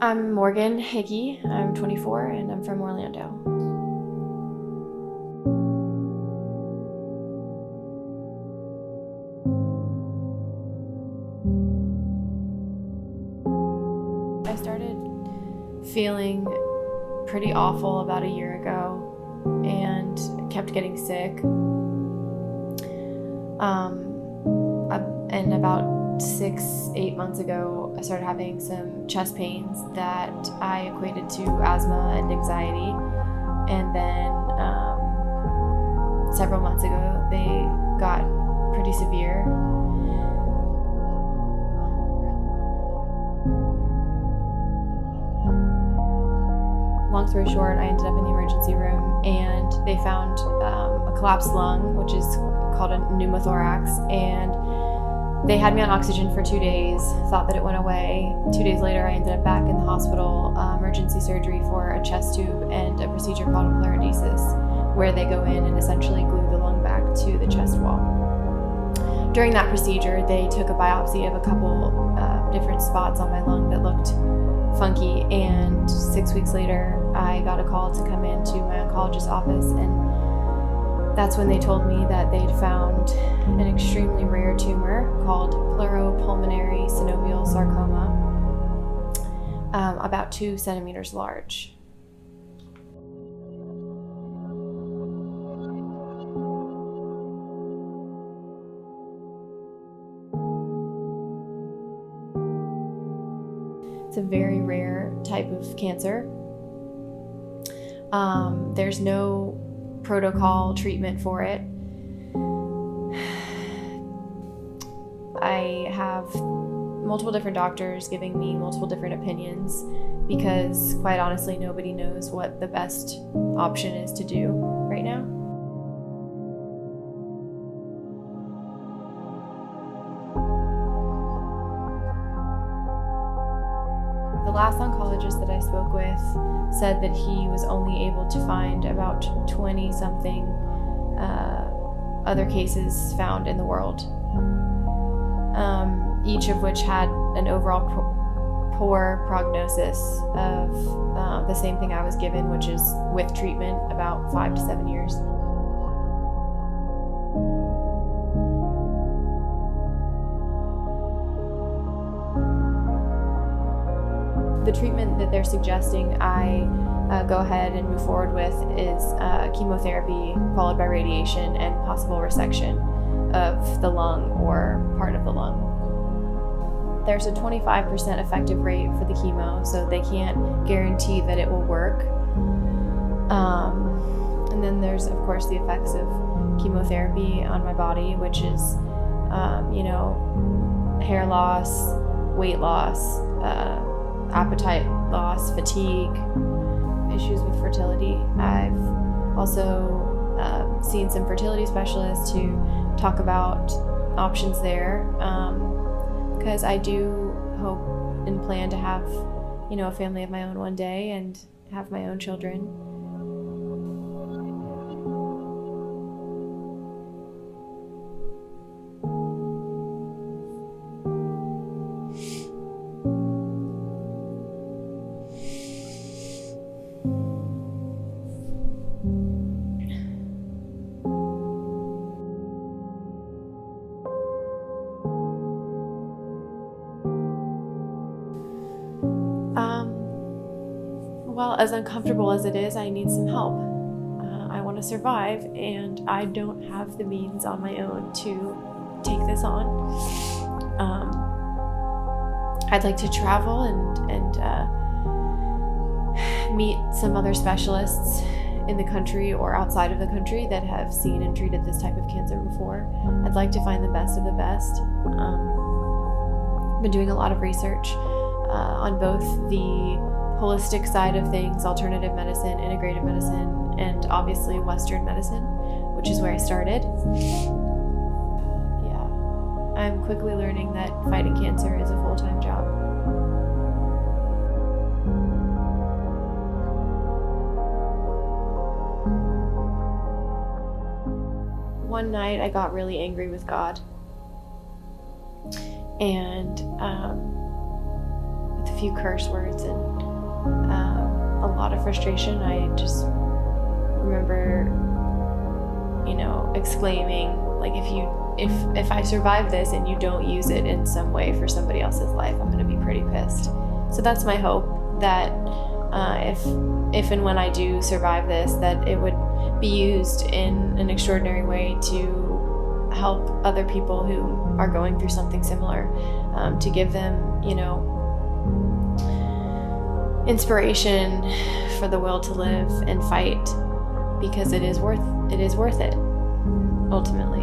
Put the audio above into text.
I'm Morgan Hickey. I'm 24 and I'm from Orlando. I started feeling pretty awful about a year ago and kept getting sick. And about 6-8 months ago, I started having some chest pains that I equated to asthma and anxiety. And then several months ago, they got pretty severe. Long story short, I ended up in the emergency room and they found a collapsed lung, which is called a pneumothorax, and they had me on oxygen for 2 days, thought that it went away. 2 days later, I ended up back in the hospital, emergency surgery for a chest tube and a procedure called a pleurodesis, where they go in and essentially glue the lung back to the chest wall. During that procedure, they took a biopsy of a couple different spots on my lung that looked funky, and 6 weeks later, I got a call to come into my oncologist's office, and that's when they told me that they'd found an extremely rare tumor called pleuropulmonary synovial sarcoma, about 2 centimeters large. It's a very rare type of cancer. There's no protocol treatment for it. I have multiple different doctors giving me multiple different opinions because, quite honestly, nobody knows what the best option is to do right now. The last oncologist that I spoke with said that he was only able to find about 20-something other cases found in the world, each of which had an overall poor prognosis of the same thing I was given, which is with treatment about 5 to 7 years. The treatment that they're suggesting I go ahead and move forward with is chemotherapy followed by radiation and possible resection of the lung or part of the lung. There's a 25% effective rate for the chemo, so they can't guarantee that it will work. And then there's, of course, the effects of chemotherapy on my body, which is, hair loss, weight loss, appetite loss, fatigue, issues with fertility. I've also seen some fertility specialists to talk about options there, because I do hope and plan to have, a family of my own one day and have my own children. Well, as uncomfortable as it is, I need some help. I want to survive, and I don't have the means on my own to take this on. I'd like to travel and meet some other specialists in the country or outside of the country that have seen and treated this type of cancer before. I'd like to find the best of the best. I've been doing a lot of research on both the holistic side of things, alternative medicine, integrative medicine, and obviously Western medicine, which is where I started. I'm quickly learning that fighting cancer is a full-time job. One night I got really angry with God, and with a few curse words, and a lot of frustration. I just remember, exclaiming, like, if I survive this and you don't use it in some way for somebody else's life, I'm going to be pretty pissed. So that's my hope, that if and when I do survive this, that it would be used in an extraordinary way to help other people who are going through something similar, to give them, inspiration for the will to live and fight, because it is worth it ultimately.